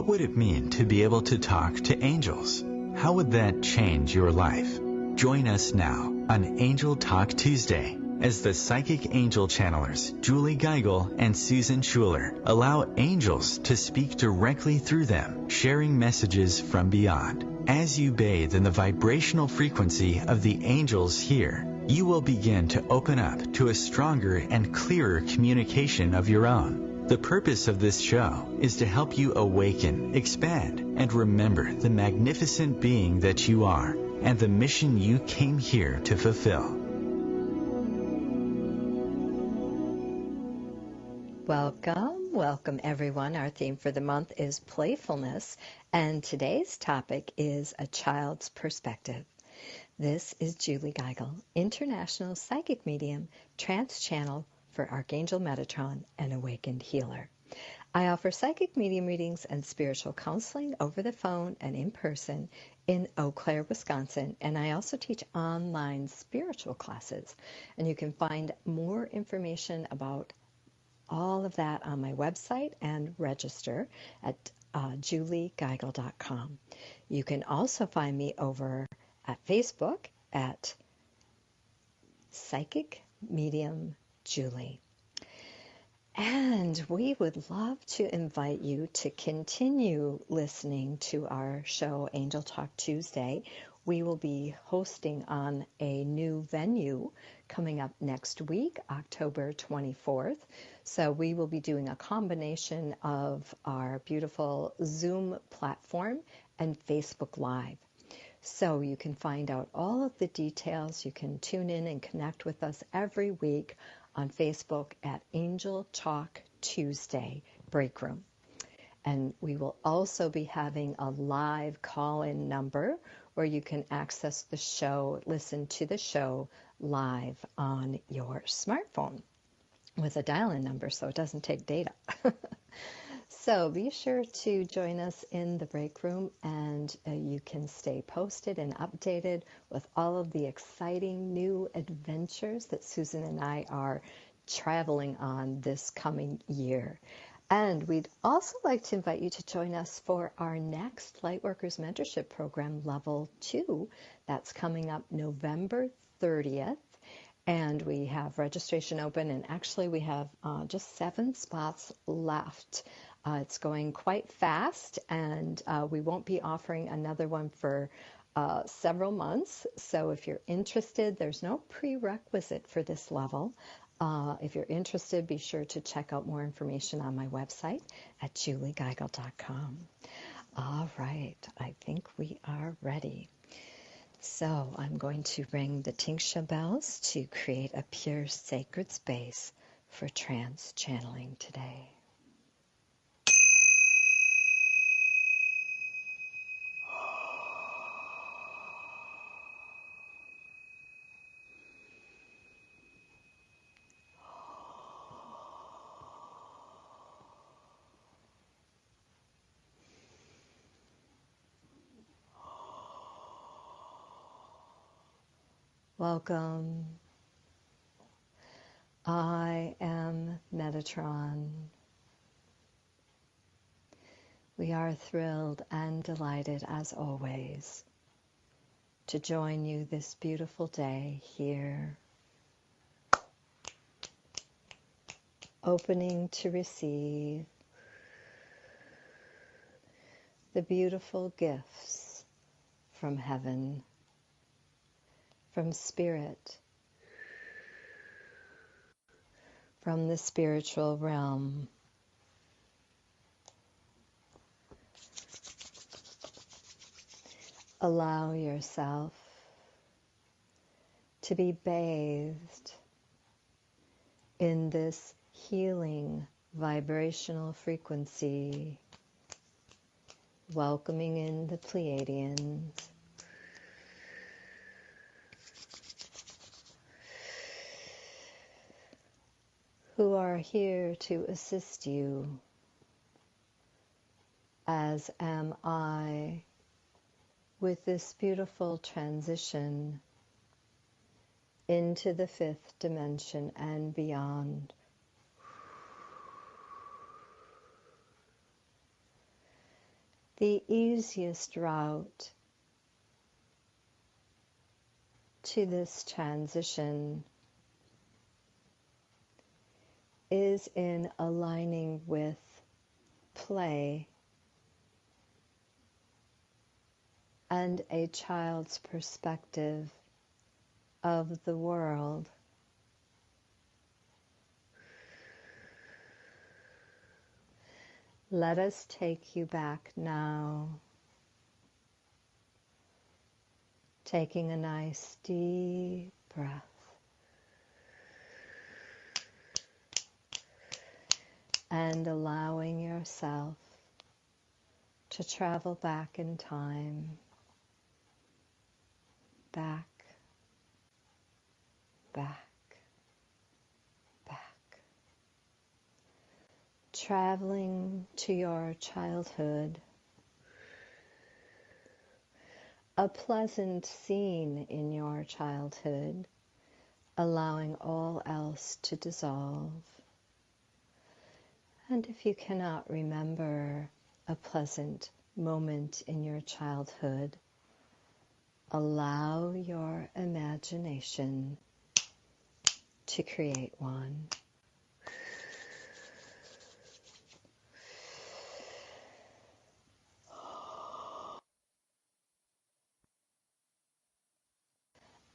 would it mean to be able to talk to angels? How would that change your life? Join us now on Angel Talk Tuesday as the psychic angel channelers Julie Geigel and Susan Schuler allow angels to speak directly through them, sharing messages from beyond. As you bathe in the vibrational frequency of the angels here, you will begin to open up to a stronger and clearer communication of your own. The purpose of this show is to help you awaken, expand, and remember the magnificent being that you are and the mission you came here to fulfill. Welcome everyone. Our theme for the month is playfulness, and today's topic is a child's perspective. This is Julie Geigel, international psychic medium, trance channel for Archangel Metatron and Awakened Healer. I offer psychic medium readings and spiritual counseling over the phone and in person in Eau Claire, Wisconsin, and I also teach online spiritual classes. And you can find more information about all of that on my website and register at juliegeigel.com. You can also find me over at Facebook at Psychic Medium Julie. And we would love to invite you to continue listening to our show, Angel Talk Tuesday. We will be hosting on a new venue coming up next week, October 24th. So we will be doing a combination of our beautiful Zoom platform and Facebook Live. So you can find out all of the details. You can tune in and connect with us every week on Facebook at Angel Talk Tuesday Break Room. And we will also be having a live call-in number where you can access the show, listen to the show live on your smartphone with a dial-in number, so it doesn't take data. So be sure to join us in the break room, and you can stay posted and updated with all of the exciting new adventures that Susan and I are traveling on this coming year. And we'd also like to invite you to join us for our next Lightworkers Mentorship Program, Level 2. That's coming up November 30th. And we have registration open, and actually we have just 7 spots left. It's going quite fast, and we won't be offering another one for several months. So if you're interested, there's no prerequisite for this level. If you're interested, be sure to check out more information on my website at juliegeigel.com. All right, I think we are ready. So I'm going to ring the Tingsha bells to create a pure sacred space for trance channeling today. Welcome. I am Metatron. We are thrilled and delighted, as always, to join you this beautiful day here, opening to receive the beautiful gifts from heaven, from spirit, from the spiritual realm. Allow yourself to be bathed in this healing vibrational frequency, welcoming in the Pleiadians, who are here to assist you, as am I, with this beautiful transition into the 5th dimension and beyond. The easiest route to this transition is in aligning with play and a child's perspective of the world. Let us take you back now, taking a nice deep breath. And allowing yourself to travel back in time, back, back, back. Traveling to your childhood, a pleasant scene in your childhood, allowing all else to dissolve. And if you cannot remember a pleasant moment in your childhood, allow your imagination to create one.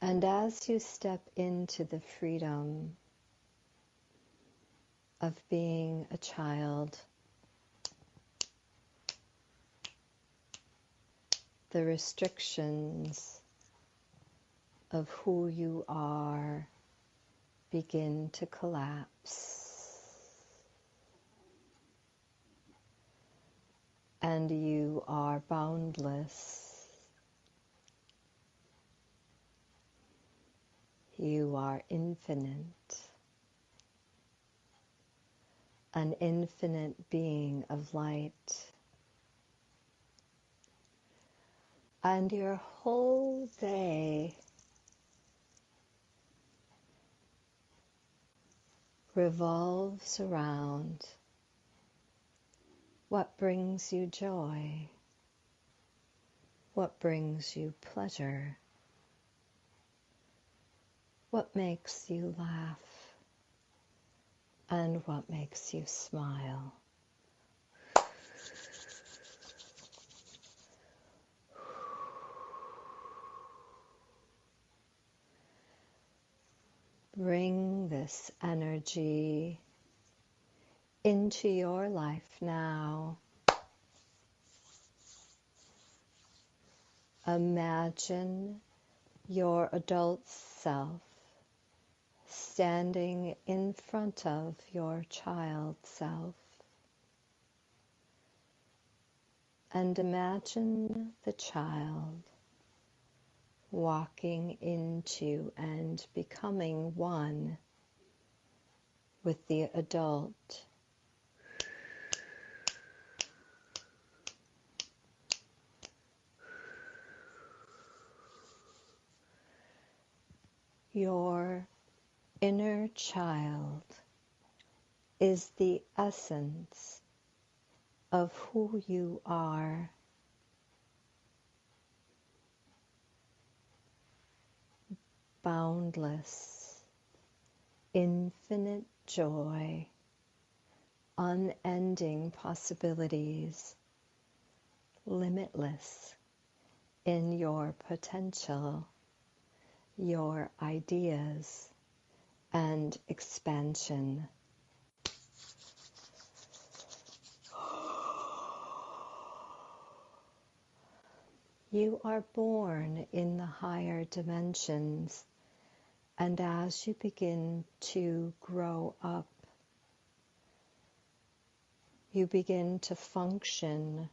And as you step into the freedom of being a child, the restrictions of who you are begin to collapse. And you are boundless. You are infinite. An infinite being of light. And your whole day revolves around what brings you joy, what brings you pleasure, what makes you laugh, and what makes you smile. Bring this energy into your life now. Imagine your adult self standing in front of your child self. And imagine the child walking into and becoming one with the adult. Your inner child is the essence of who you are. Boundless, infinite joy, unending possibilities, limitless in your potential, your ideas, and expansion. You are born in the higher dimensions, and as you begin to grow up, you begin to function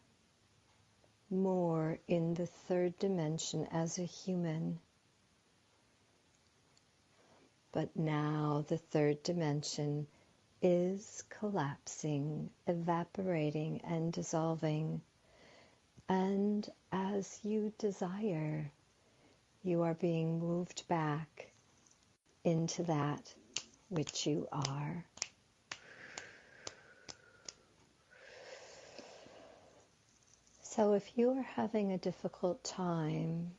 more in the third dimension as a human. But now the third dimension is collapsing, evaporating, and dissolving. And as you desire, you are being moved back into that which you are. So if you are having a difficult time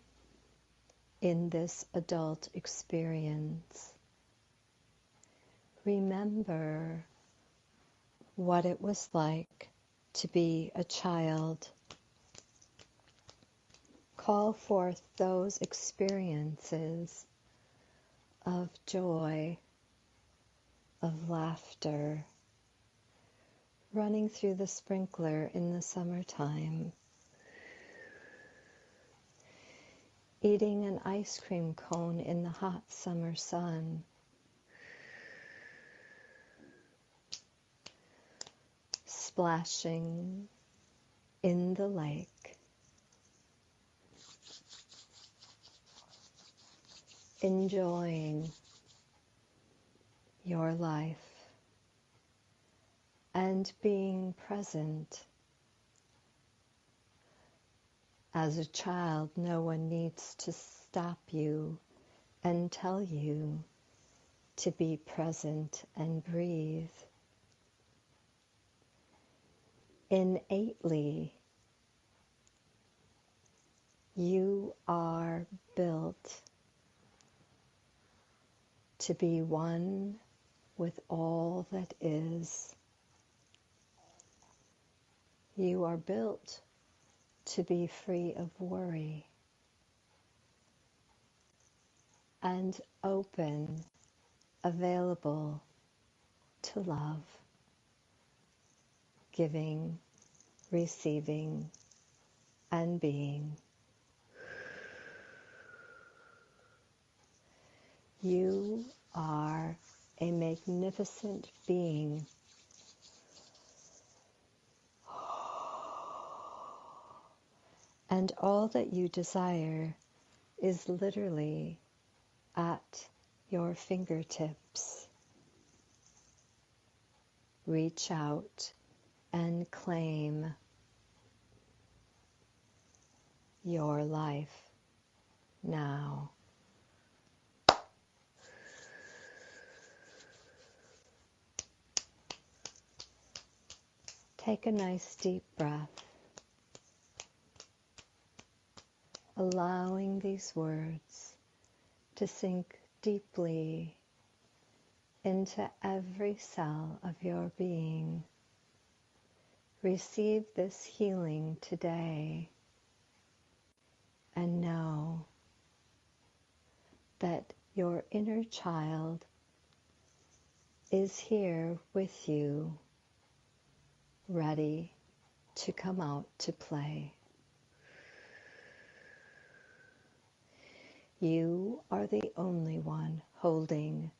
in this adult experience, remember what it was like to be a child. Call forth those experiences of joy, of laughter, running through the sprinkler in the summertime, eating an ice cream cone in the hot summer sun, splashing in the lake, enjoying your life and being present. As a child, no one needs to stop you and tell you to be present and breathe. Innately, you are built to be one with all that is. You are built to be free of worry and open, available to love, giving, receiving, and being. You are a magnificent being. And all that you desire is literally at your fingertips. Reach out and claim your life now. Take a nice deep breath, allowing these words to sink deeply into every cell of your being. Receive this healing today and know that your inner child is here with you, ready to come out to play. You are the only one holding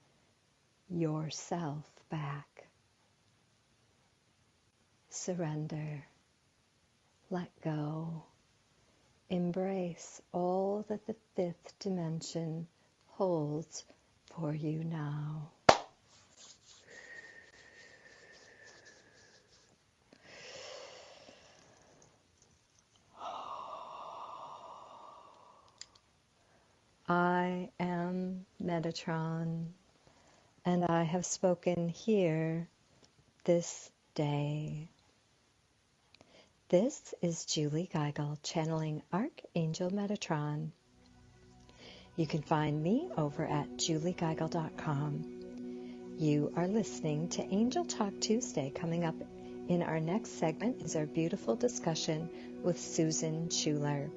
yourself back. Surrender, let go, embrace all that the fifth dimension holds for you now. I am Metatron, and I have spoken here this day. This is Julie Geigel channeling Archangel Metatron. You can find me over at juliegeigel.com. You are listening to Angel Talk Tuesday. Coming up in our next segment is our beautiful discussion with Susan Schuler.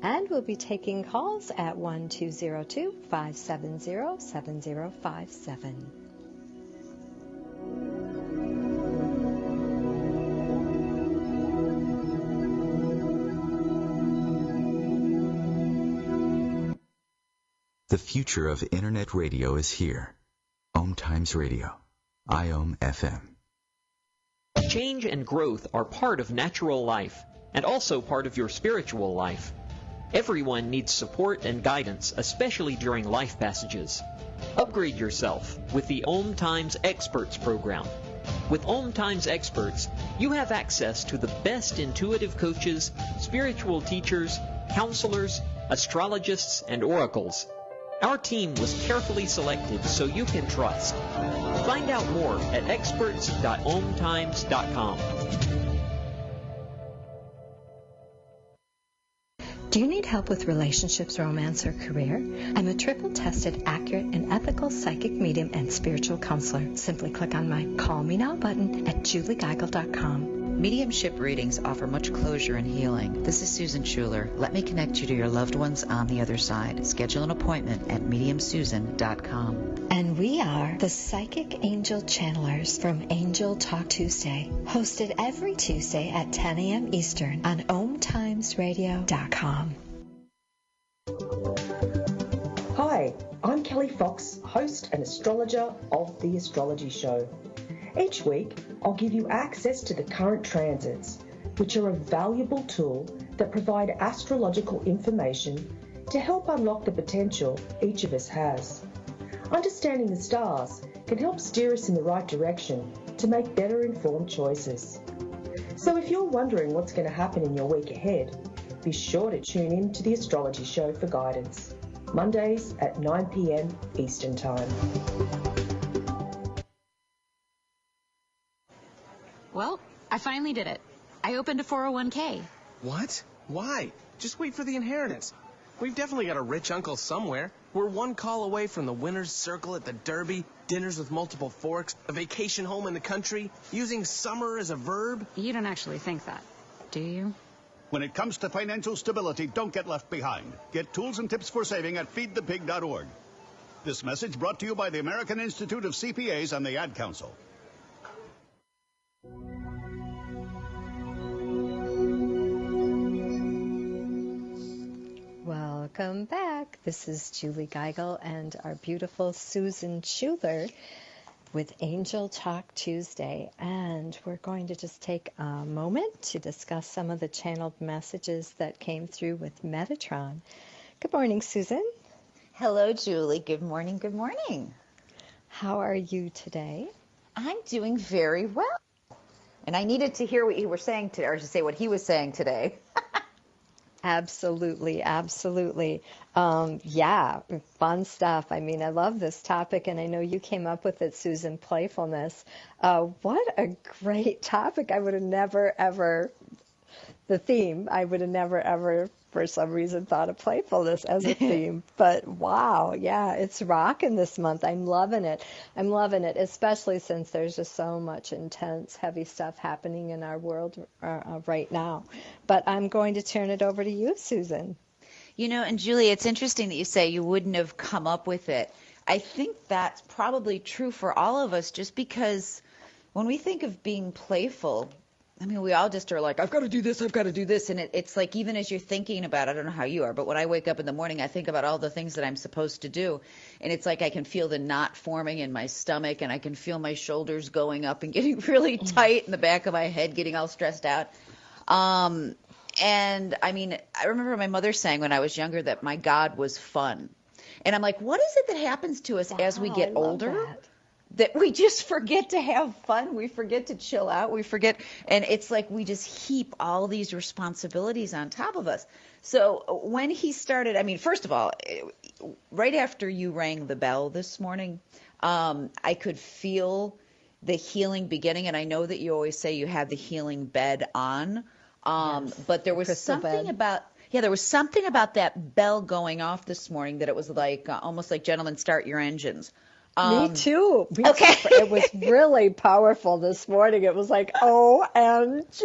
And we'll be taking calls at 1202-570-7057. The future of Internet radio is here. OMTimes Radio, IOM FM. Change and growth are part of natural life and also part of your spiritual life. Everyone needs support and guidance, especially during life passages. Upgrade yourself with the OMTimes Experts program. With OMTimes Experts, you have access to the best intuitive coaches, spiritual teachers, counselors, astrologists, and oracles. Our team was carefully selected so you can trust. Find out more at experts.omtimes.com. Do you need help with relationships, romance, or career? I'm a triple-tested, accurate, and ethical psychic medium and spiritual counselor. Simply click on my Call Me Now button at juliegeigel.com. Mediumship readings offer much closure and healing. This is Susan Schuler. Let me connect you to your loved ones on the other side. Schedule an appointment at mediumsusan.com. And we are the Psychic Angel Channelers from Angel Talk Tuesday, hosted every Tuesday at 10 a.m. Eastern on OMTimesRadio.com. Hi, I'm Kelly Fox, host and astrologer of The Astrology Show. Each week, I'll give you access to the current transits, which are a valuable tool that provide astrological information to help unlock the potential each of us has. Understanding the stars can help steer us in the right direction to make better informed choices. So if you're wondering what's going to happen in your week ahead, be sure to tune in to The Astrology Show for guidance, Mondays at 9 p.m. Eastern Time. Well, I finally did it. I opened a 401k. What? Why? Just wait for the inheritance. We've definitely got a rich uncle somewhere. We're one call away from the winner's circle at the Derby, dinners with multiple forks, a vacation home in the country, using summer as a verb. You don't actually think that, do you? When it comes to financial stability, don't get left behind. Get tools and tips for saving at feedthepig.org. This message brought to you by the American Institute of CPAs and the Ad Council. Welcome back. This is Julie Geigel and our beautiful Susan Schuler with Angel Talk Tuesday. And we're going to just take a moment to discuss some of the channeled messages that came through with Metatron. Good morning, Susan. Hello, Julie. Good morning. Good morning. How are you today? I'm doing very well. And I needed to hear what you were saying today, or to say what he was saying today. Absolutely, absolutely. Yeah, fun stuff. I mean, I love this topic, and I know you came up with it, Susan, playfulness. What a great topic. I would have never, ever, the theme, I would have never, ever, for some reason, thought of playfulness as a theme. But wow, yeah, it's rocking this month. I'm loving it. I'm loving it, especially since there's just so much intense, heavy stuff happening in our world right now. But I'm going to turn it over to you, Susan. You know, and Julie, it's interesting that you say you wouldn't have come up with it. I think that's probably true for all of us, just because when we think of being playful, I mean, we all just are like, I've got to do this, I've got to do this. And it's like, even as you're thinking about, I don't know how you are, but when I wake up in the morning, I think about all the things that I'm supposed to do. And it's like I can feel the knot forming in my stomach, and I can feel my shoulders going up and getting really tight, in the back of my head getting all stressed out. And I mean, I remember my mother saying when I was younger that my God was fun. And I'm like, what is it that happens to us as we get older? That we just forget to have fun. We forget to chill out. We forget. And it's like we just heap all these responsibilities on top of us. So when he started, I mean, first of all, right after you rang the bell this morning, I could feel the healing beginning. And I know that you always say you have the healing bed on. Yes, but there was something about, there was something about that bell going off this morning that it was like almost like, gentlemen, start your engines. Me too. Okay. It was really powerful this morning. It was like, OMG.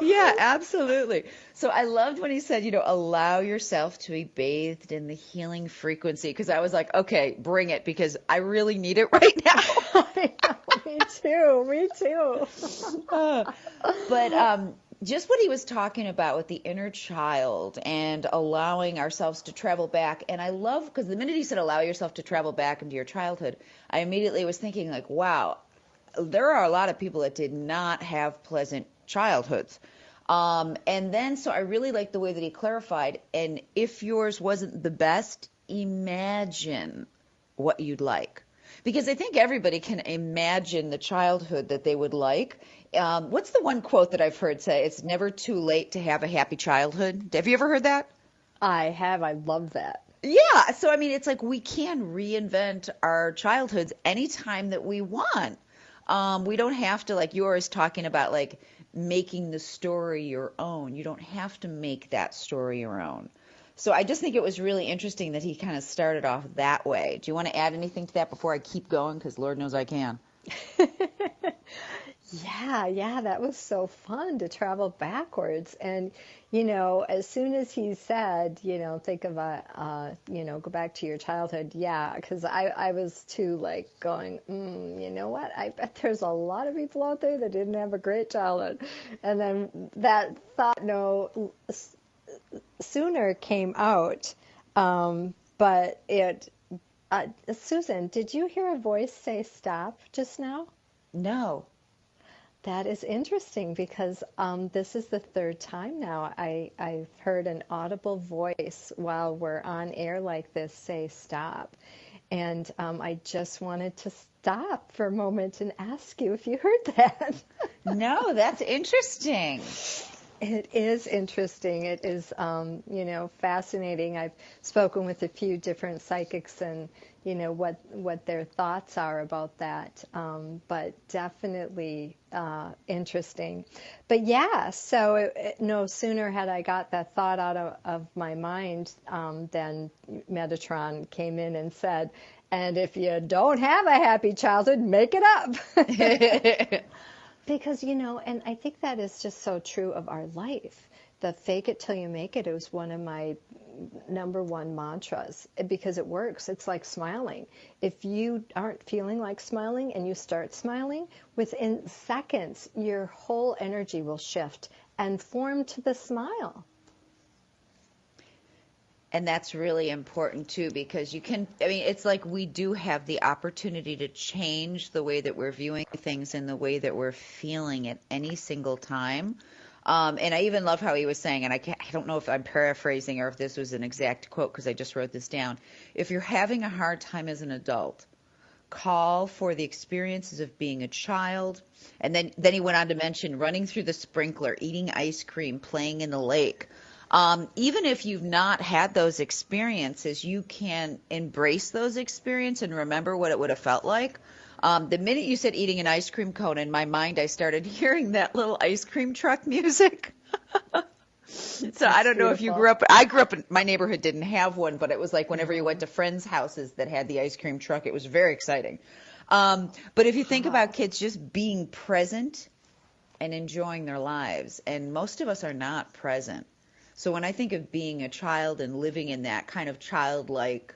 Yeah, absolutely. So I loved when he said, allow yourself to be bathed in the healing frequency, because I was like, okay, bring it, because I really need it right now. I know, me too. But just what he was talking about with the inner child and allowing ourselves to travel back. And I love, because the minute he said allow yourself to travel back into your childhood, I immediately was thinking like, wow, there are a lot of people that did not have pleasant childhoods. And then, so I really liked the way that he clarified, and if yours wasn't the best, imagine what you'd like. Because I think everybody can imagine the childhood that they would like. What's the one quote that I've heard say, it's never too late to have a happy childhood? Have you ever heard that? I have. I love that. Yeah. So, I mean, it's like we can reinvent our childhoods anytime that we want. We don't have to, like you were always talking about, like making the story your own. You don't have to make that story your own. So I just think it was really interesting that he kind of started off that way. Do you want to add anything to that before I keep going? Because Lord knows I can. Yeah, that was so fun to travel backwards. And, as soon as he said, think of go back to your childhood. Yeah, because I was too like going, you know what? I bet there's a lot of people out there that didn't have a great childhood. And then that thought, no, sooner came out. But Susan, did you hear a voice say stop just now? No. That is interesting because this is the third time now I've heard an audible voice while we're on air like this say stop. And I just wanted to stop for a moment and ask you if you heard that. No, that's interesting. It is interesting. It is, fascinating. I've spoken with a few different psychics and, what their thoughts are about that. But definitely interesting. But yeah, so no sooner had I got that thought out of my mind than Metatron came in and said, and if you don't have a happy childhood, make it up. Because, and I think that is just so true of our life. The fake it till you make it is one of my number one mantras because it works. It's like smiling. If you aren't feeling like smiling and you start smiling, within seconds, your whole energy will shift and form to the smile. And that's really important too, because it's like we do have the opportunity to change the way that we're viewing things and the way that we're feeling at any single time. And I even love how he was saying, and I don't know if I'm paraphrasing or if this was an exact quote because I just wrote this down. If you're having a hard time as an adult, call for the experiences of being a child. And then he went on to mention running through the sprinkler, eating ice cream, playing in the lake. Even if you've not had those experiences, you can embrace those experiences and remember what it would have felt like. The minute you said eating an ice cream cone, in my mind, I started hearing that little ice cream truck music. So I don't know if you grew up. I grew up in my neighborhood didn't have one, but it was like whenever you went to friends' houses that had the ice cream truck, it was very exciting. But if you think about kids just being present and enjoying their lives, and most of us are not present. So when I think of being a child and living in that kind of childlike,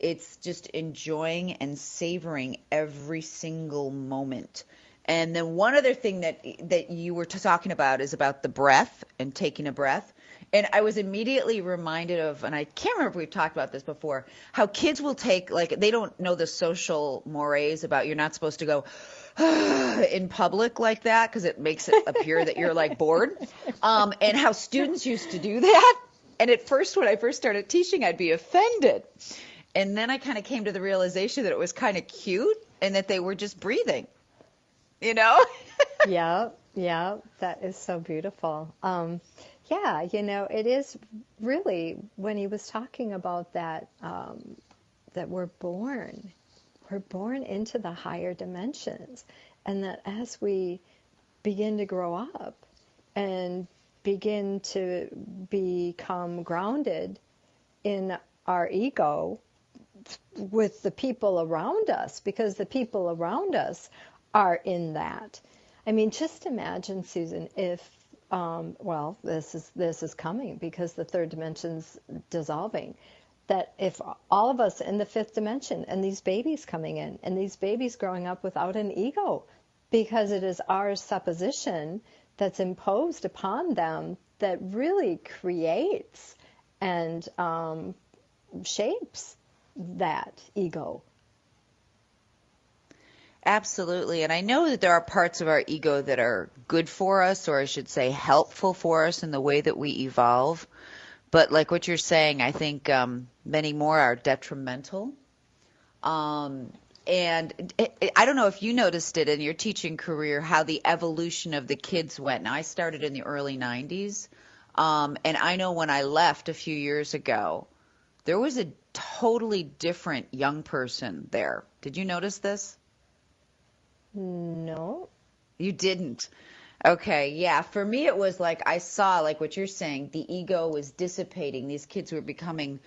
it's just enjoying and savoring every single moment. And then one other thing that you were talking about is about the breath and taking a breath. And I was immediately reminded of, and I can't remember if we've talked about this before, how kids will take, like, they don't know the social mores about you're not supposed to go in public like that because it makes it appear that you're like bored, and how students used to do that. And at first, when I first started teaching, I'd be offended. And then I kind of came to the realization that it was kind of cute and that they were just breathing, Yeah, that is so beautiful. Yeah, it is really when he was talking about that, that we're born into the higher dimensions, and that as we begin to grow up and begin to become grounded in our ego with the people around us, because the people around us are in that. I mean, just imagine, Susan, if this is coming because the third dimension's dissolving, that if all of us in the fifth dimension and these babies coming in and these babies growing up without an ego, because it is our supposition that's imposed upon them that really creates and shapes that ego. Absolutely. And I know that there are parts of our ego that are good for us, or I should say helpful for us in the way that we evolve. But like what you're saying, I think many more are detrimental. And I don't know if you noticed it in your teaching career, how the evolution of the kids went. Now, I started in the early 90s. And I know when I left a few years ago, there was a totally different young person there. Did you notice this? No. You didn't? Okay, yeah. For me, it was like I saw, like what you're saying, the ego was dissipating. These kids were becoming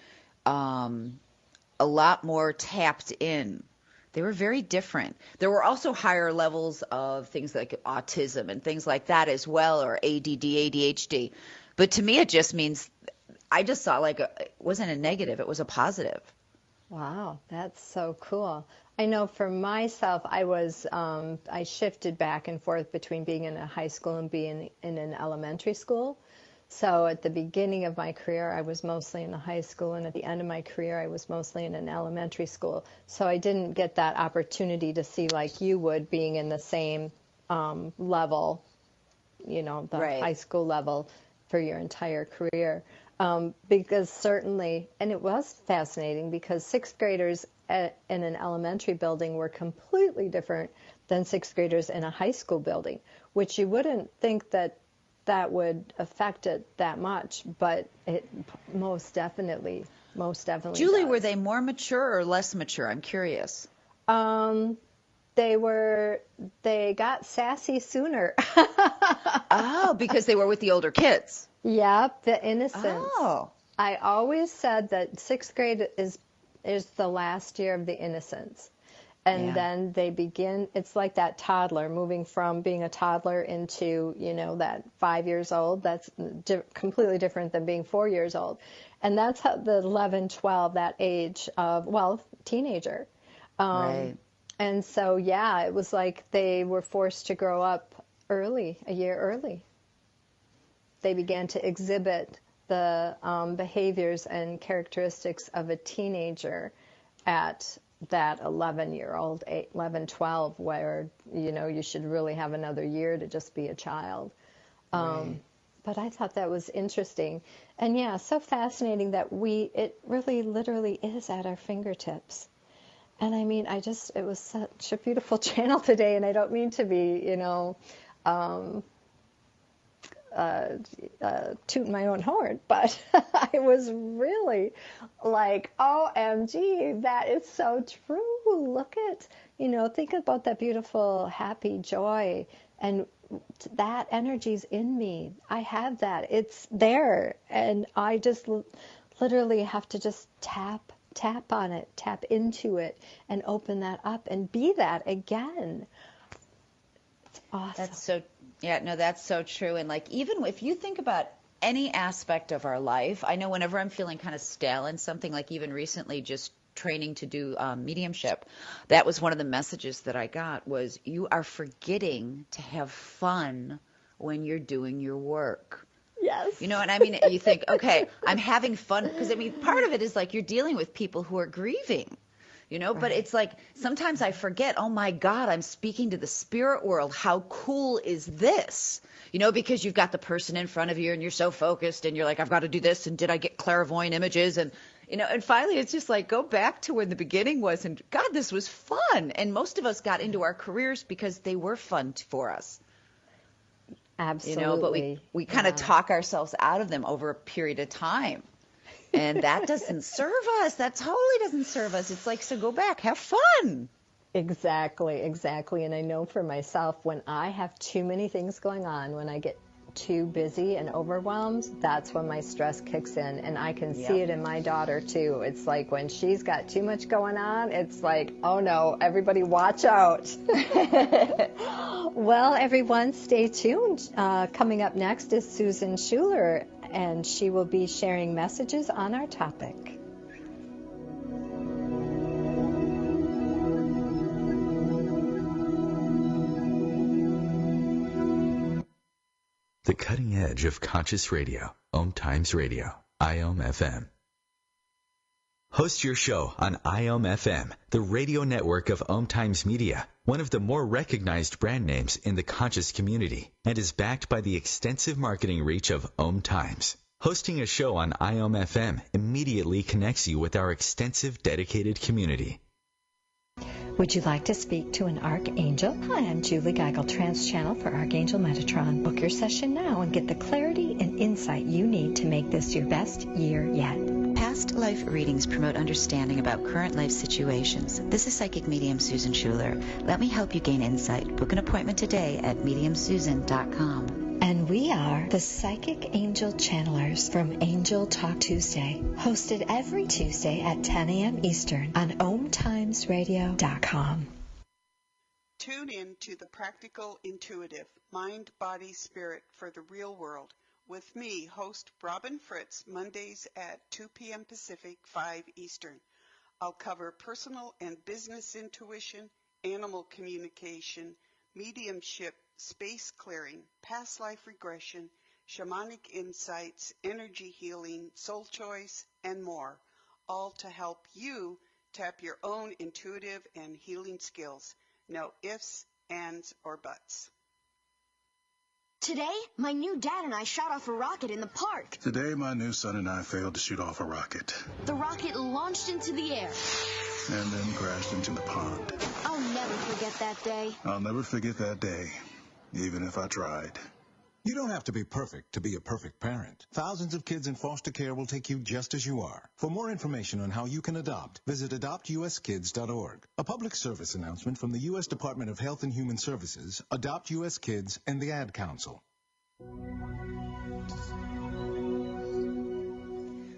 a lot more tapped in. They were very different. There were also higher levels of things like autism and things like that as well, or ADD, ADHD. But to me, it just means I just saw like it wasn't a negative, it was a positive. Wow, that's so cool. I know for myself, I shifted back and forth between being in a high school and being in an elementary school. So at the beginning of my career, I was mostly in a high school, and at the end of my career, I was mostly in an elementary school. So I didn't get that opportunity to see, like you would, being in the same level, the Right. high school level for your entire career. Because certainly, and it was fascinating because sixth graders in an elementary building were completely different than sixth graders in a high school building, which you wouldn't think that would affect it that much, but it most definitely Julie, does. were they more mature or less mature? I'm curious. They got sassy sooner. Oh, because they were with the older kids. Yep, the innocence. Oh. I always said that sixth grade is the last year of the innocence. And then they begin, it's like that toddler, moving from being a toddler into, that 5 years old. That's completely different than being 4 years old. And that's how the 11, 12, that age of, teenager. Right. And so, it was like they were forced to grow up early, a year early. They began to exhibit the behaviors and characteristics of a teenager at that 11-year-old, 11, 12, where, you should really have another year to just be a child. Right. But I thought that was interesting. And so fascinating that it really literally is at our fingertips. And I mean, it was such a beautiful channel today, and I don't mean to be, tooting my own horn, but I was really like, OMG, that is so true. Look at, think about that beautiful, happy joy, and that energy's in me. I have that. It's there, and I just literally have to just tap on it, tap into it, and open that up and be that again. It's awesome. That's so true. And like, even if you think about any aspect of our life, I know whenever I'm feeling kind of stale in something, like even recently just training to do mediumship, that was one of the messages that I got was you are forgetting to have fun when you're doing your work. Yes. And I mean, you think, okay, I'm having fun, because I mean, part of it is like you're dealing with people who are grieving. But it's like sometimes I forget, oh my God, I'm speaking to the spirit world. How cool is this? Because you've got the person in front of you and you're so focused and you're like, I've got to do this. And did I get clairvoyant images? And, and finally it's just like, go back to when the beginning was, and God, this was fun. And most of us got into our careers because they were fun for us. Absolutely. But we kind of talk ourselves out of them over a period of time. And that doesn't serve us. That totally doesn't serve us. It's like, so go back, have fun. Exactly. And I know for myself, when I have too many things going on, when I get too busy and overwhelmed, that's when my stress kicks in. And I can see it in my daughter too. It's like when she's got too much going on, it's like, oh no, everybody watch out. Well, everyone, stay tuned. Coming up next is Susan Schuler, and she will be sharing messages on our topic. The cutting edge of conscious radio, OMTimes Radio, IOM-FM. Host your show on IOM-FM, the radio network of OMTimes Media, one of the more recognized brand names in the conscious community, and is backed by the extensive marketing reach of OMTimes. Hosting a show on IOM-FM immediately connects you with our extensive dedicated community. Would you like to speak to an archangel? Hi, I'm Julie Geigel, Trans Channel for Archangel Metatron. Book your session now and get the clarity and insight you need to make this your best year yet. Past Past life readings promote understanding about current life situations. This is psychic medium Susan Schuler. Let me help you gain insight. Book an appointment today at mediumsusan.com. And we are the Psychic Angel Channelers from Angel Talk Tuesday, hosted every Tuesday at 10 a.m. Eastern on OMTimesRadio.com. Tune in to the Practical Intuitive, Mind, Body, Spirit for the Real World with me, host Robin Fritz, Mondays at 2 p.m. Pacific, 5 Eastern. I'll cover personal and business intuition, animal communication, mediumship, space clearing, past life regression, shamanic insights, energy healing, soul choice, and more, all to help you tap your own intuitive and healing skills. No ifs, ands, or buts. Today, my new dad and I shot off a rocket in the park. Today, my new son and I failed to shoot off a rocket. The rocket launched into the air. And then crashed into the pond. I'll never forget that day. I'll never forget that day, even if I tried. You don't have to be perfect to be a perfect parent. Thousands of kids in foster care will take you just as you are. For more information on how you can adopt, visit adoptuskids.org. A public service announcement from the U.S. Department of Health and Human Services, Adopt U.S. Kids, and the Ad Council.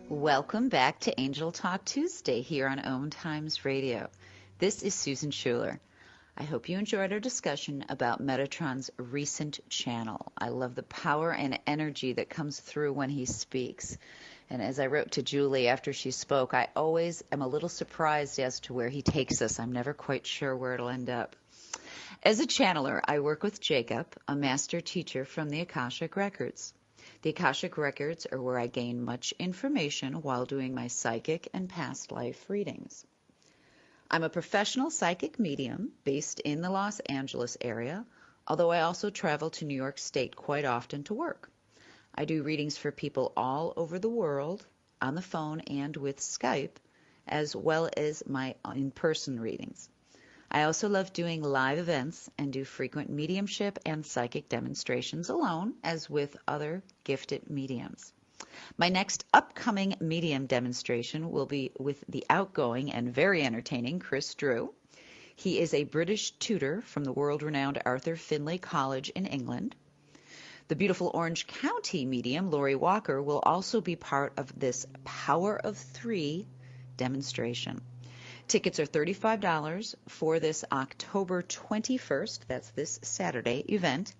Welcome back to Angel Talk Tuesday here on OMTimes Radio. This is Susan Schuler. I hope you enjoyed our discussion about Metatron's recent channel. I love the power and energy that comes through when he speaks. And as I wrote to Julie after she spoke, I always am a little surprised as to where he takes us. I'm never quite sure where it'll end up. As a channeler, I work with Jacob, a master teacher from the Akashic Records. The Akashic Records are where I gain much information while doing my psychic and past life readings. I'm a professional psychic medium based in the Los Angeles area, although I also travel to New York State quite often to work. I do readings for people all over the world, on the phone and with Skype, as well as my in-person readings. I also love doing live events and do frequent mediumship and psychic demonstrations alone, as with other gifted mediums. My next upcoming medium demonstration will be with the outgoing and very entertaining Chris Drew. He is a British tutor from the world-renowned Arthur Findlay College in England. The beautiful Orange County medium, Lori Walker, will also be part of this Power of Three demonstration. Tickets are $35 for this October 21st, that's this Saturday, event,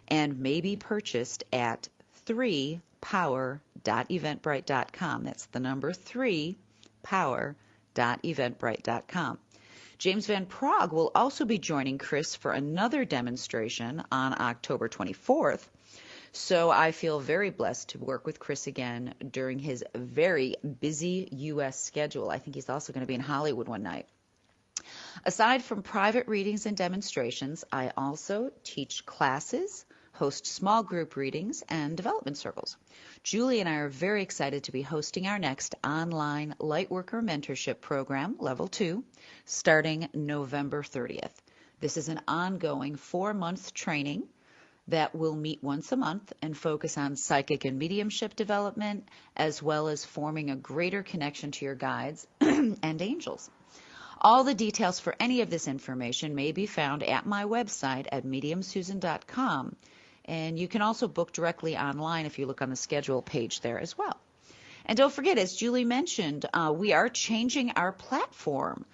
and may be purchased at 3power.eventbrite.com. That's the number 3power.eventbrite.com. James Van Prague will also be joining Chris for another demonstration on October 24th. So I feel very blessed to work with Chris again during his very busy U.S. schedule. I think he's also going to be in Hollywood one night. Aside from private readings and demonstrations, I also teach classes, host small group readings, and development circles. Julie and I are very excited to be hosting our next online Lightworker Mentorship Program, Level 2, starting November 30th. This is an ongoing 4-month training that will meet once a month and focus on psychic and mediumship development, as well as forming a greater connection to your guides and angels. All the details for any of this information may be found at my website at mediumsusan.com, and you can also book directly online if you look on the schedule page there as well. And don't forget, as Julie mentioned, we are changing our platform.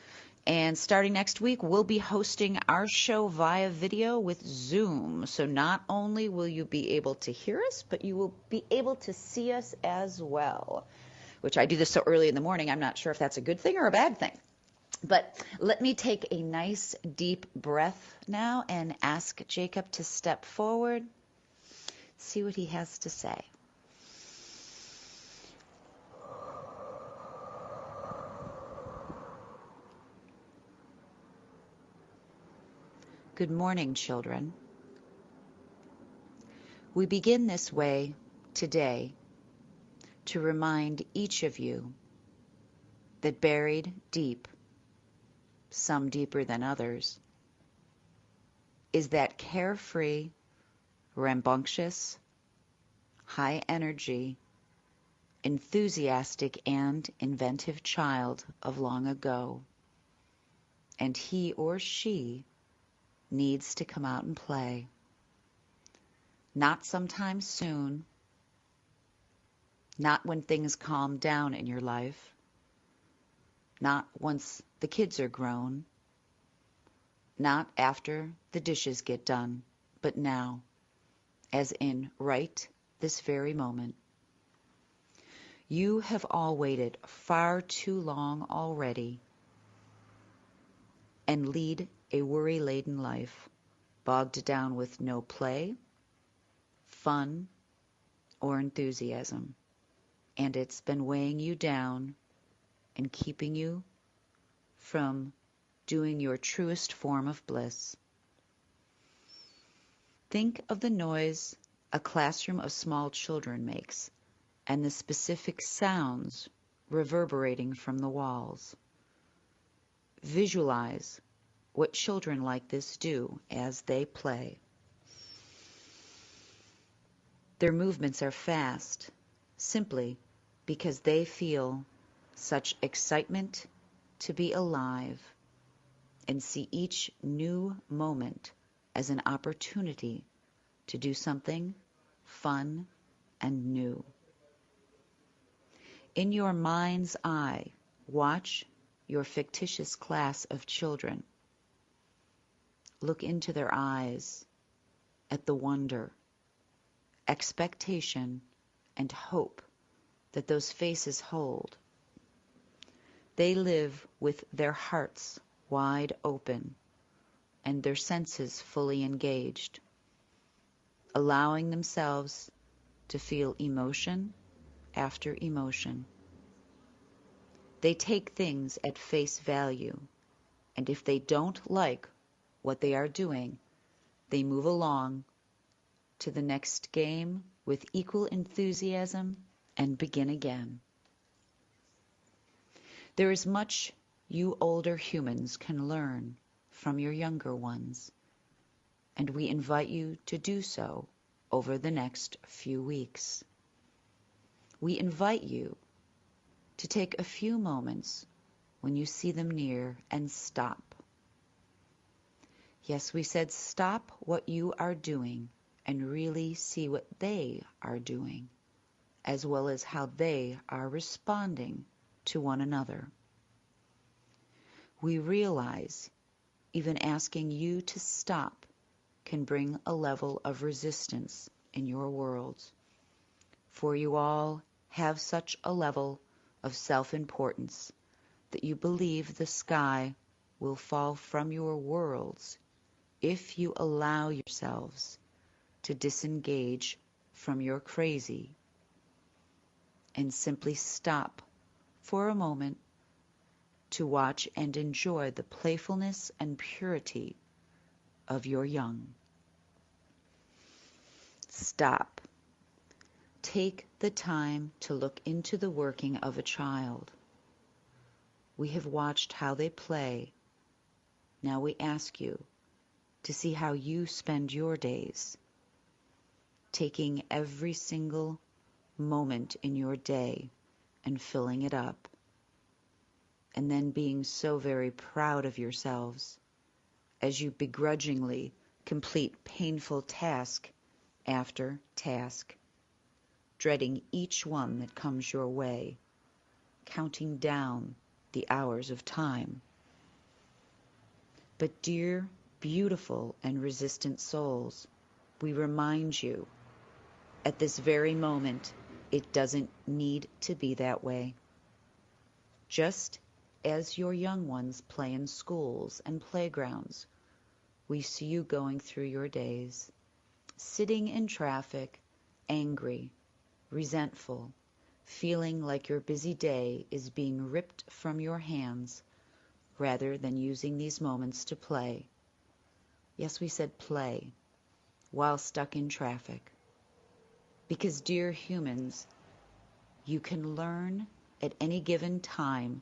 And starting next week, we'll be hosting our show via video with Zoom. So not only will you be able to hear us, but you will be able to see us as well, which I do this so early in the morning. I'm not sure if that's a good thing or a bad thing. But let me take a nice deep breath now and ask Jacob to step forward, see what he has to say. Good morning, children. We begin this way today to remind each of you that buried deep, some deeper than others, is that carefree, rambunctious, high energy, enthusiastic and inventive child of long ago, and he or she needs to come out and play. Not sometime soon, not when things calm down in your life, not once the kids are grown, not after the dishes get done, but now, as in right this very moment. You have all waited far too long already and lead a worry-laden life, bogged down with no play, fun, or enthusiasm. And it's been weighing you down and keeping you from doing your truest form of bliss. Think of the noise a classroom of small children makes and the specific sounds reverberating from the walls. Visualize what children like this do as they play. Their movements are fast, simply because they feel such excitement to be alive and see each new moment as an opportunity to do something fun and new. In your mind's eye, watch your fictitious class of children. Look into their eyes at the wonder, expectation, and hope that those faces hold. They live with their hearts wide open and their senses fully engaged, allowing themselves to feel emotion after emotion. They take things at face value, and if they don't like what they are doing, they move along to the next game with equal enthusiasm and begin again. There is much you older humans can learn from your younger ones, and we invite you to do so over the next few weeks. We invite you to take a few moments when you see them near and stop. Yes, we said stop what you are doing and really see what they are doing, as well as how they are responding to one another. We realize even asking you to stop can bring a level of resistance in your world, for you all have such a level of self-importance that you believe the sky will fall from your worlds if you allow yourselves to disengage from your crazy and simply stop for a moment to watch and enjoy the playfulness and purity of your young. Stop. Take the time to look into the working of a child. We have watched how they play. Now we ask you to see how you spend your days, taking every single moment in your day and filling it up, and then being so very proud of yourselves as you begrudgingly complete painful task after task, dreading each one that comes your way, counting down the hours of time. But dear, beautiful, and resistant souls, we remind you, at this very moment, it doesn't need to be that way. Just as your young ones play in schools and playgrounds, we see you going through your days, sitting in traffic, angry, resentful, feeling like your busy day is being ripped from your hands rather than using these moments to play. Yes, we said play while stuck in traffic. Because, dear humans, you can learn at any given time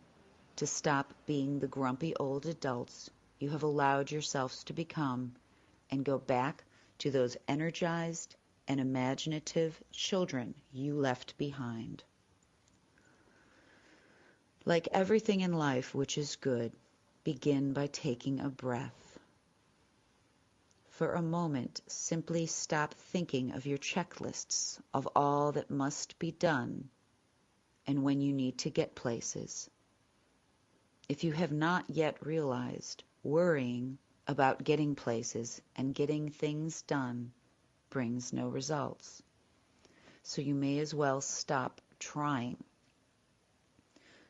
to stop being the grumpy old adults you have allowed yourselves to become and go back to those energized and imaginative children you left behind. Like everything in life which is good, begin by taking a breath. For a moment, simply stop thinking of your checklists of all that must be done and when you need to get places. If you have not yet realized, worrying about getting places and getting things done brings no results. So you may as well stop trying.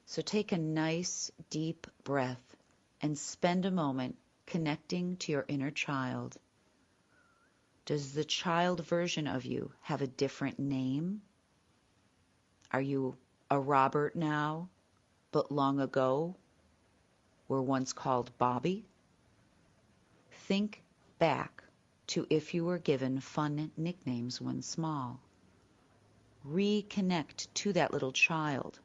So take a nice, deep breath and spend a moment connecting to your inner child. Does the child version of you have a different name? Are you a Robert now, but long ago were once called Bobby? Think back to if you were given fun nicknames when small. Reconnect to that little child,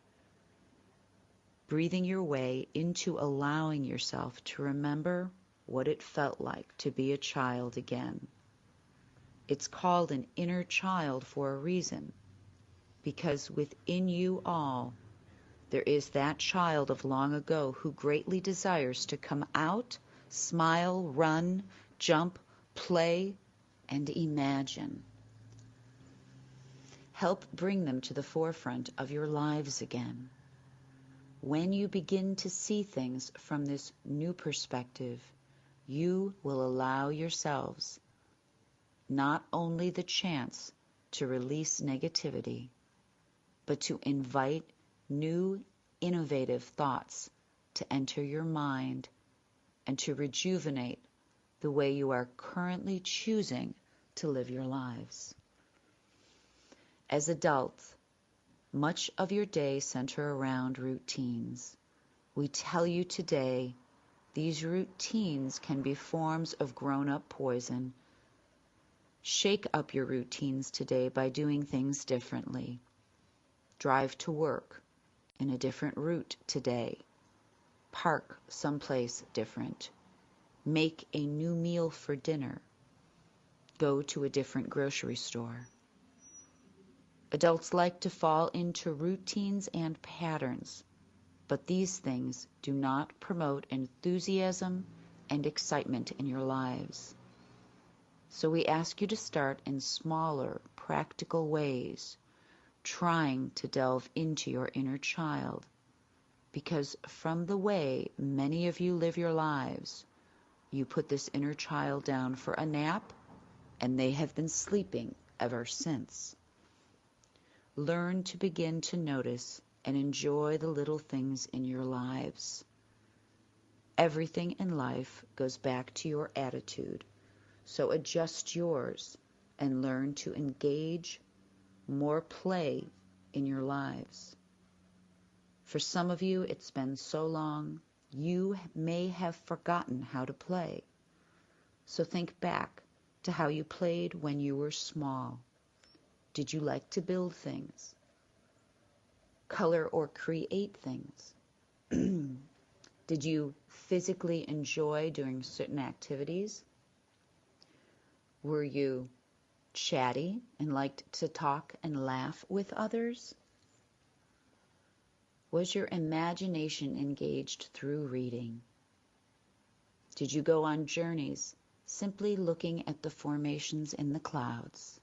breathing your way into allowing yourself to remember what it felt like to be a child again. It's called an inner child for a reason, because within you all, there is that child of long ago who greatly desires to come out, smile, run, jump, play, and imagine. Help bring them to the forefront of your lives again. When you begin to see things from this new perspective, you will allow yourselves not only the chance to release negativity, but to invite new, innovative thoughts to enter your mind and to rejuvenate the way you are currently choosing to live your lives. As adults, much of your day center around routines. We tell you today these routines can be forms of grown-up poison. Shake up your routines today by doing things differently. Drive to work in a different route today. Park someplace different. Make a new meal for dinner. Go to a different grocery store. Adults like to fall into routines and patterns, but these things do not promote enthusiasm and excitement in your lives. So we ask you to start in smaller, practical ways, trying to delve into your inner child, because from the way many of you live your lives, you put this inner child down for a nap, and they have been sleeping ever since. Learn to begin to notice and enjoy the little things in your lives. Everything in life goes back to your attitude, so adjust yours and learn to engage more play in your lives. For some of you, it's been so long, you may have forgotten how to play. So think back to how you played when you were small. Did you like to build things? Color or create things? Did you physically enjoy doing certain activities? Were you chatty and liked to talk and laugh with others? Was your imagination engaged through reading? Did you go on journeys simply looking at the formations in the clouds?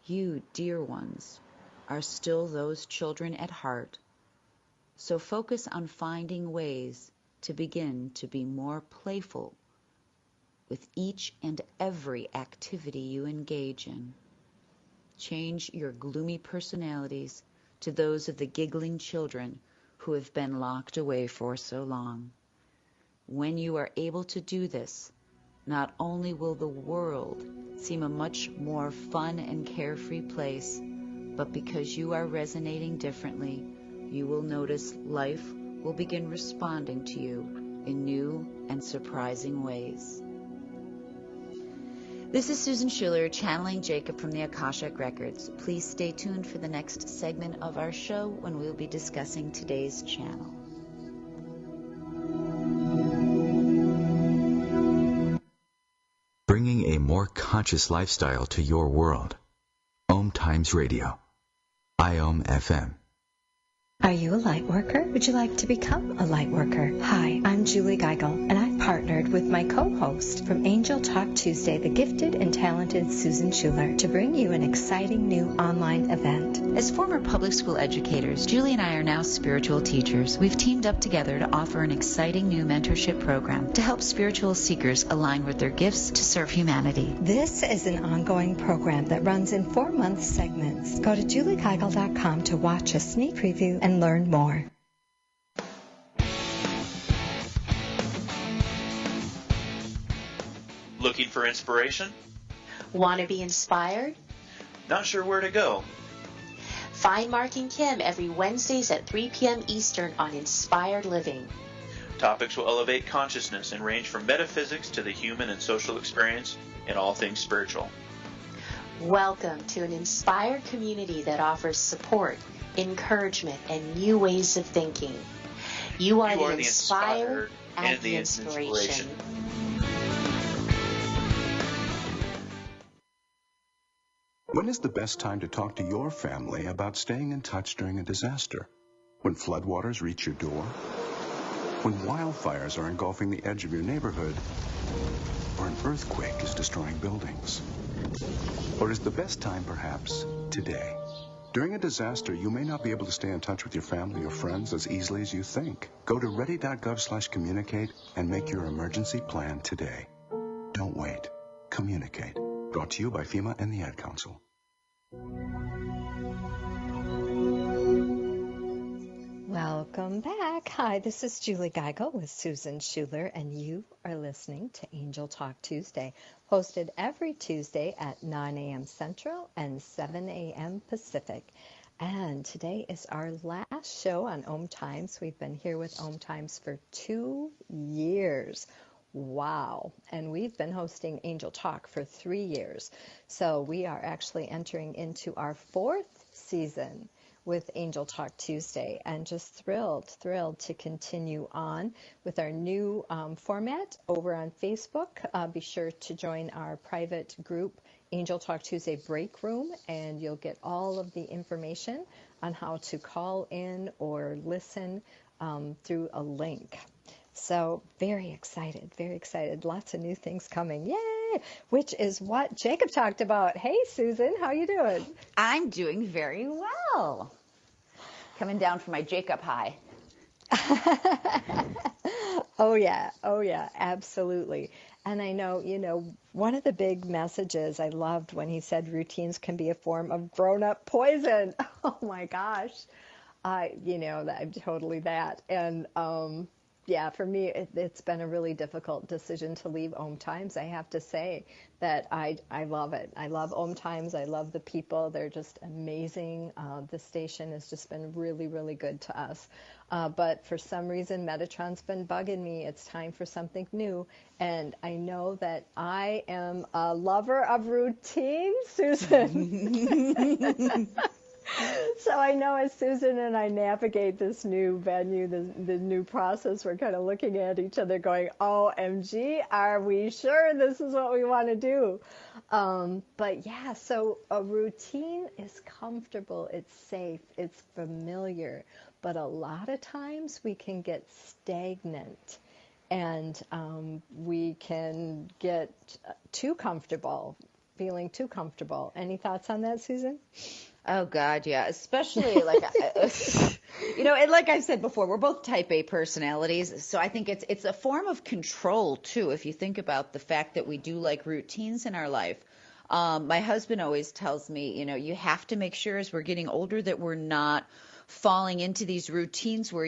You, dear ones, are still those children at heart, so focus on finding ways to begin to be more playful with each and every activity you engage in. Change your gloomy personalities to those of the giggling children who have been locked away for so long. When you are able to do this, not only will the world seem a much more fun and carefree place, but because you are resonating differently, you will notice life will begin responding to you in new and surprising ways. This is Susan Schuler, channeling Jacob from the Akashic Records. Please stay tuned for the next segment of our show when we will be discussing today's channel. Bringing a more conscious lifestyle to your world. OMTimes Radio. IOM FM. Are you a light worker? Would you like to become a light worker? Hi, I'm Julie Geigel, and I've partnered with my co-host from Angel Talk Tuesday, the gifted and talented Susan Schuler, to bring you an exciting new online event. As former public school educators, Julie and I are now spiritual teachers. We've teamed up together to offer an exciting new mentorship program to help spiritual seekers align with their gifts to serve humanity. This is an ongoing program that runs in 4-month segments. Go to juliegeigel.com to watch a sneak preview and learn more. Looking for inspiration? Want to be inspired? Not sure where to go? Find Mark and Kim every Wednesdays at 3 p.m. Eastern on Inspired Living. Topics will elevate consciousness and range from metaphysics to the human and social experience and all things spiritual. Welcome to an inspired community that offers support, encouragement, and new ways of thinking. You are the inspired and the inspiration. When is the best time to talk to your family about staying in touch during a disaster? When floodwaters reach your door? When wildfires are engulfing the edge of your neighborhood? Or an earthquake is destroying buildings? Or is the best time perhaps today? During a disaster, you may not be able to stay in touch with your family or friends as easily as you think. Go to ready.gov/communicate and make your emergency plan today. Don't wait. Communicate. Brought to you by FEMA and the Ad Council. Welcome back. Hi, this is Julie Geigel with Susan Schuler, and you are listening to Angel Talk Tuesday, hosted every Tuesday at 9 a.m. Central and 7 a.m. Pacific. And today is our last show on OMTimes. We've been here with OMTimes for 2 years. Wow. And we've been hosting Angel Talk for 3 years. So we are actually entering into our 4th season with Angel Talk Tuesday, and just thrilled to continue on with our new format over on Facebook. Be sure to join our private group, Angel Talk Tuesday Break Room, and you'll get all of the information on how to call in or listen through a link. So very excited. Lots of new things coming. Yay! Which is what Jacob talked about. Hey, Susan, how you doing? I'm doing very well. Coming down from my Jacob high. Oh yeah, absolutely. And I know, one of the big messages I loved when he said routines can be a form of grown-up poison. Oh my gosh. I'm totally that. And yeah, for me, it's been a really difficult decision to leave OMTimes. I have to say that I love it. I love OMTimes. I love the people. They're just amazing. The station has just been really, really good to us. But for some reason, Metatron's been bugging me. It's time for something new. And I know that I am a lover of routine, Susan. So I know as Susan and I navigate this new venue, the new process, we're kind of looking at each other going, OMG, are we sure this is what we want to do? But yeah, so a routine is comfortable, it's safe, it's familiar, but a lot of times we can get stagnant and we can get too comfortable, feeling too comfortable. Any thoughts on that, Susan? Oh God, yeah. Especially like, and like I said before, we're both type A personalities. So I think it's a form of control too. If you think about the fact that we do like routines in our life. My husband always tells me, you have to make sure as we're getting older that we're not falling into these routines where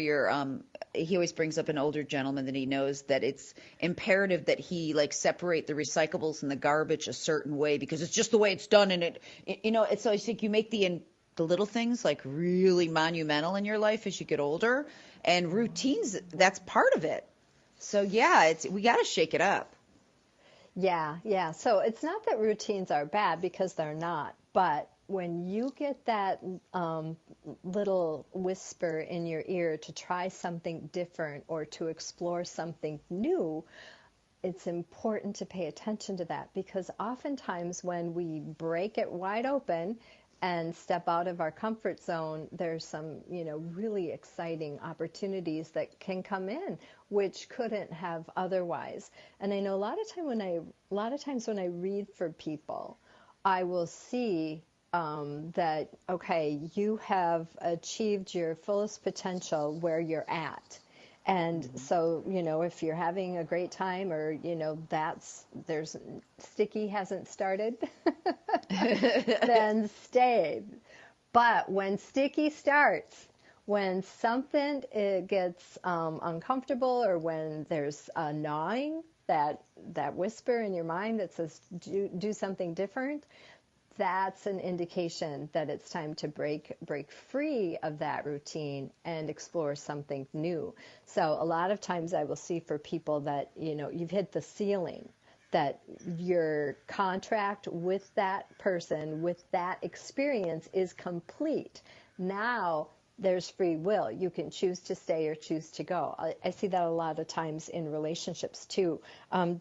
he always brings up an older gentleman that he knows that it's imperative that he separate the recyclables and the garbage a certain way because it's just the way it's done. And it's always like you make the little things really monumental in your life as you get older, and routines, that's part of it. So yeah, we got to shake it up. Yeah. So it's not that routines are bad because they're not, but when you get that little whisper in your ear to try something different or to explore something new, it's important to pay attention to that because oftentimes when we break it wide open, and step out of our comfort zone, there's some, really exciting opportunities that can come in, which couldn't have otherwise. And I know a lot of times when I read for people, I will see that, okay, you have achieved your fullest potential where you're at. And so, if you're having a great time, or, there's sticky hasn't started, then stay. But when sticky starts, when something gets uncomfortable, or when there's a gnawing, that whisper in your mind that says, do something different, that's an indication that it's time to break free of that routine and explore something new. So a lot of times I will see for people that, you've hit the ceiling, that your contract with that person, with that experience is complete. Now there's free will. You can choose to stay or choose to go. I see that a lot of times in relationships too.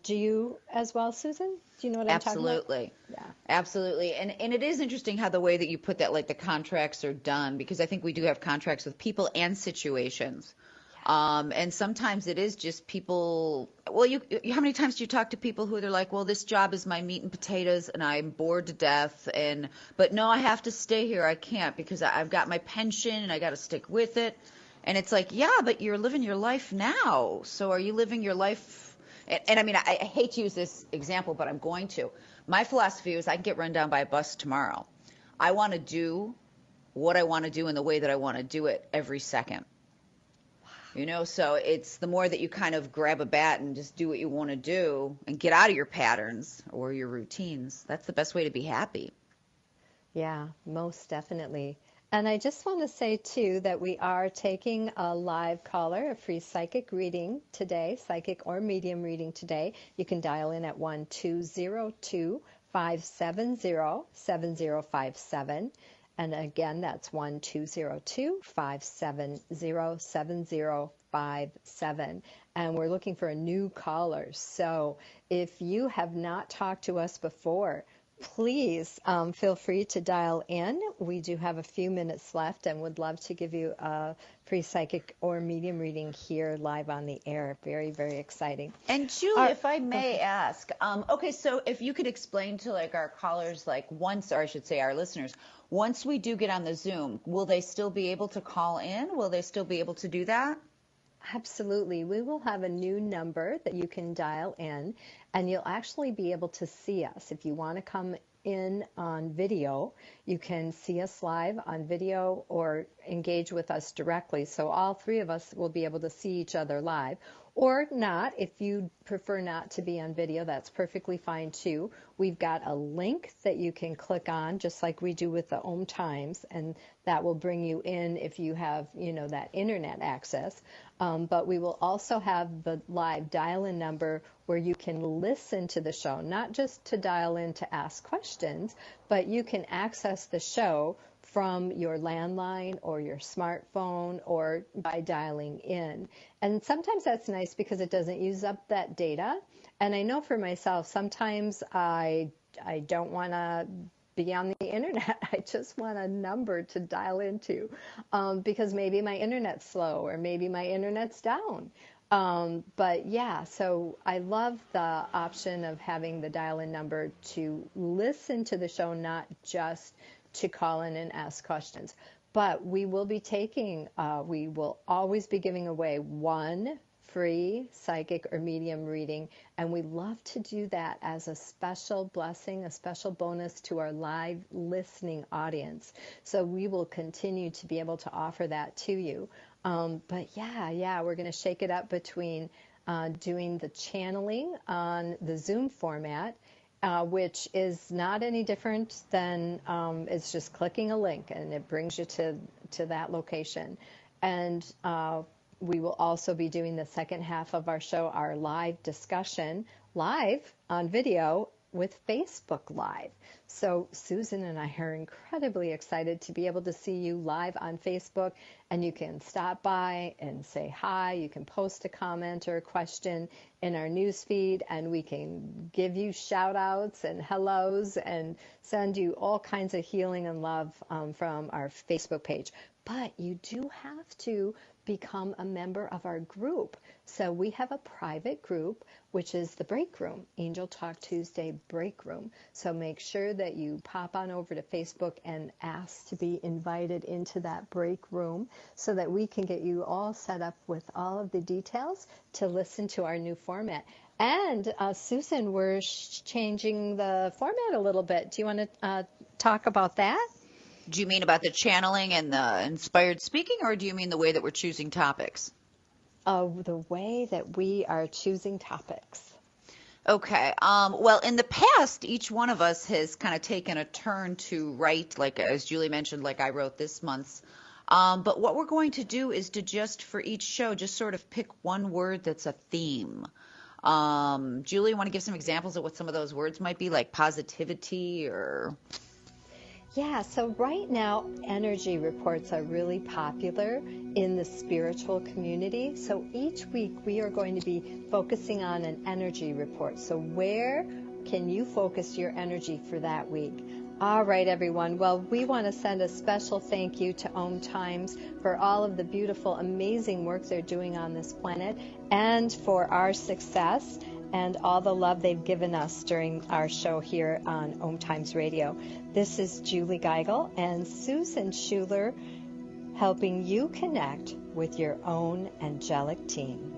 Do you as well, Susan? Do you know what I'm talking about? Absolutely. Yeah. Absolutely. And it is interesting how the way that you put that, like the contracts are done, because I think we do have contracts with people and situations. And sometimes it is just people, well, how many times do you talk to people who they're like, well, this job is my meat and potatoes and I'm bored to death, but no, I have to stay here. I can't because I've got my pension and I got to stick with it. And it's like, yeah, but you're living your life now. So are you living your life? And I mean, I hate to use this example, but I'm going to. My philosophy is I can get run down by a bus tomorrow. I want to do what I want to do in the way that I want to do it every second. So it's the more that you kind of grab a bat and just do what you want to do and get out of your patterns or your routines, that's the best way to be happy. Yeah, most definitely. And I just want to say, too, that we are taking a live caller, a free psychic reading today, psychic or medium reading today. You can dial in at 1-202-570-7057. And again, that's 1-202-570-7057. And we're looking for a new caller. So if you have not talked to us before, please feel free to dial in. We do have a few minutes left and would love to give you a free psychic or medium reading here live on the air. Very, very exciting. And Julie, if I may ask, okay, so if you could explain to our callers, once, or I should say our listeners, once we do get on the Zoom, will they still be able to call in? Will they still be able to do that? Absolutely. We will have a new number that you can dial in, and you'll actually be able to see us. If you want to come in on video, you can see us live on video or engage with us directly. So all three of us will be able to see each other live. Or not, if you prefer not to be on video, that's perfectly fine too. We've got a link that you can click on, just like we do with the OMTimes, and that will bring you in if you have, that internet access. But we will also have the live dial-in number where you can listen to the show, not just to dial in to ask questions, but you can access the show from your landline or your smartphone or by dialing in. And sometimes that's nice because it doesn't use up that data. And I know for myself, sometimes I don't want to be on the internet. I just want a number to dial into because maybe my internet's slow or maybe my internet's down. But yeah, so I love the option of having the dial-in number to listen to the show, not just to call in and ask questions. But we will be we will always be giving away one free psychic or medium reading, and we love to do that as a special blessing, a special bonus to our live listening audience. So we will continue to be able to offer that to you. But yeah, we're going to shake it up between doing the channeling on the Zoom format, which is not any different than it's just clicking a link and it brings you to that location. And we will also be doing the second half of our show, our live discussion, live on video with Facebook Live. So Susan and I are incredibly excited to be able to see you live on Facebook, and you can stop by and say hi. You can post a comment or a question in our news feed, and we can give you shout outs and hellos and send you all kinds of healing and love from our Facebook page. But you do have to become a member of our group. So we have a private group, which is the break room, Angel Talk Tuesday break room. So make sure that you pop on over to Facebook and ask to be invited into that break room so that we can get you all set up with all of the details to listen to our new format. And Susan, we're changing the format a little bit. Do you want to talk about that? Do you mean about the channeling and the inspired speaking, or do you mean the way that we're choosing topics? The way that we are choosing topics. Okay. Well, in the past, each one of us has kind of taken a turn to write, like as Julie mentioned, like I wrote this month's. But what we're going to do is to just, for each show, just sort of pick one word that's a theme. Julie, you want to give some examples of what some of those words might be, like positivity or... Yeah, so right now, energy reports are really popular in the spiritual community. So each week we are going to be focusing on an energy report. So where can you focus your energy for that week? All right, everyone. Well, we want to send a special thank you to OMTimes for all of the beautiful, amazing work they're doing on this planet and for our success and all the love they've given us during our show here on OMTimes Radio. This is Julie Geigel and Susan Schuler helping you connect with your own angelic team.